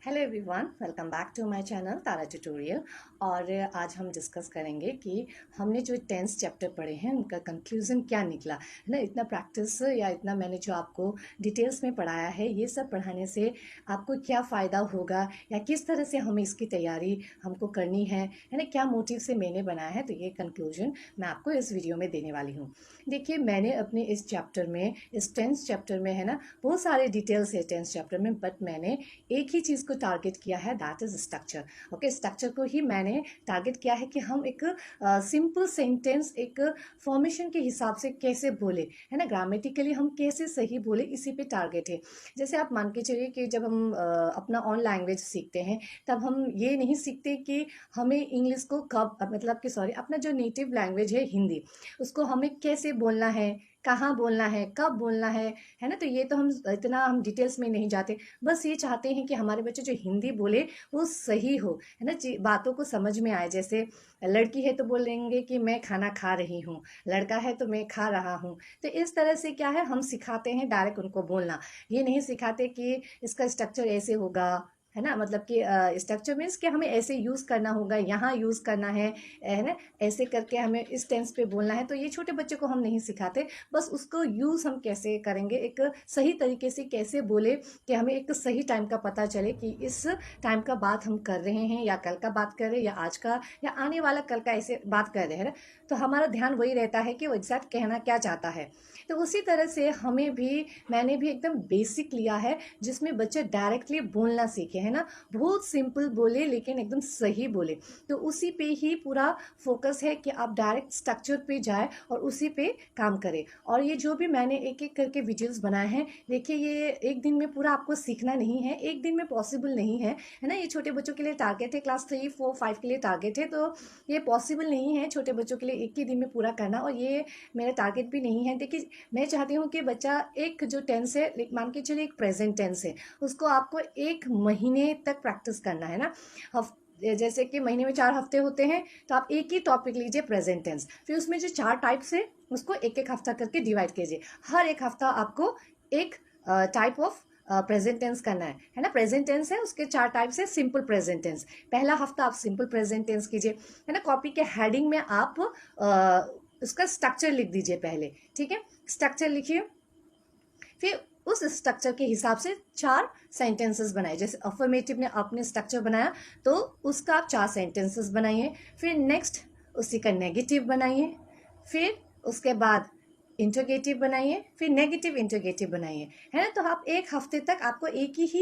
Hello everyone, welcome back to my channel Tara tutorial. और आज हम डिस्कस करेंगे कि हमने जो 10th चैप्टर पढ़े हैं उनका कंक्लूजन क्या निकला है ना। इतना प्रैक्टिस या इतना मैंने जो आपको डिटेल्स में पढ़ाया है, ये सब पढ़ाने से आपको क्या फ़ायदा होगा या किस तरह से हमें इसकी तैयारी हमको करनी है ना, क्या मोटिव से मैंने बनाया है, तो ये कंक्लूजन मैं आपको इस वीडियो में देने वाली हूँ। देखिए, मैंने अपने इस चैप्टर में, इस 10th चैप्टर में है ना, बहुत सारे डिटेल्स है 10th चैप्टर में, बट मैंने एक ही चीज़ को टारगेट किया है, that is structure. Okay, structure को ही मैंने टारगेट किया है कि हम एक सिंपल सेंटेंस एक फॉर्मेशन के हिसाब से कैसे बोले, है ना, ग्रामेटिकली हम कैसे सही बोले, इसी पे टारगेट है। जैसे आप मान के चलिए कि जब हम अपना ऑन लैंग्वेज सीखते हैं, तब हम ये नहीं सीखते कि हमें इंग्लिश को कब, मतलब कि सॉरी, अपना जो नेटिव लैंग्वेज है हिंदी, उसको हमें कैसे बोलना है, कहाँ बोलना है, कब बोलना है ना। तो ये तो हम इतना हम डिटेल्स में नहीं जाते, बस ये चाहते हैं कि हमारे बच्चे जो हिंदी बोले वो सही हो, है ना, बातों को समझ में आए। जैसे लड़की है तो बोलेंगे कि मैं खाना खा रही हूँ, लड़का है तो मैं खा रहा हूँ। तो इस तरह से क्या है, हम सिखाते हैं डायरेक्ट उनको बोलना, ये नहीं सिखाते कि इसका स्ट्रक्चर ऐसे होगा, है ना, मतलब कि स्ट्रक्चर मीन्स कि हमें ऐसे यूज़ करना होगा, यहाँ यूज़ करना है ना, ऐसे करके हमें इस टेंस पे बोलना है। तो ये छोटे बच्चे को हम नहीं सिखाते, बस उसको यूज़ हम कैसे करेंगे, एक सही तरीके से कैसे बोले कि हमें एक सही टाइम का पता चले कि इस टाइम का बात हम कर रहे हैं, या कल का बात कर रहे हैं, या आज का, या आने वाला कल का, ऐसे बात कर रहे हैं ना। तो हमारा ध्यान वही रहता है कि वो एग्जैक्ट कहना क्या चाहता है। तो उसी तरह से हमें भी, मैंने भी एकदम बेसिक लिया है जिसमें बच्चे डायरेक्टली बोलना सीखे, है ना, बहुत सिंपल बोले लेकिन एकदम सही बोले। तो उसी पे ही पूरा फोकस है कि आप डायरेक्ट स्ट्रक्चर पे जाए और उसी पे काम करें। और ये जो भी मैंने एक एक करके वीडियोस बनाए हैं, देखिए, ये एक दिन में पूरा आपको सीखना नहीं है, एक दिन में पॉसिबल नहीं है ना। ये छोटे बच्चों के लिए टारगेट है, क्लास 3, 4, 5 के लिए टारगेट है, तो ये पॉसिबल नहीं है छोटे बच्चों के लिए एक ही दिन में पूरा करना, और ये मेरा टारगेट भी नहीं है। देखिए, मैं चाहती हूँ कि बच्चा एक जो टेंस है, मान के चलिए एक प्रेजेंट टेंस है, उसको आपको 1 महीने तक प्रैक्टिस करना है ना। जैसे कि महीने में 4 हफ्ते होते हैं, तो आप एक ही टॉपिक लीजिए, प्रेजेंट टेंस, फिर उसमें जो 4 टाइप्स है उसको एक एक हफ्ता करके डिवाइड कीजिए। हर एक हफ्ता आपको एक टाइप ऑफ प्रेजेंट टेंस करना है ना। प्रेजेंट टेंस है, उसके 4 टाइप्स है। सिंपल प्रेजेंट टेंस, पहला हफ्ता आप सिंपल प्रेजेंट टेंस कीजिए, है ना। कॉपी के हेडिंग में आप उसका स्ट्रक्चर लिख दीजिए पहले, ठीक है, स्ट्रक्चर लिखिए। फिर उस स्ट्रक्चर के हिसाब से 4 सेंटेंसेस बनाए। जैसे अफर्मेटिव ने आपने स्ट्रक्चर बनाया, तो उसका आप 4 सेंटेंसेस बनाइए। फिर नेक्स्ट उसी का नेगेटिव बनाइए, फिर उसके बाद इंटरोगेटिव बनाइए, फिर नेगेटिव इंटरोगेटिव बनाइए, है ना। तो आप एक हफ्ते तक आपको एक ही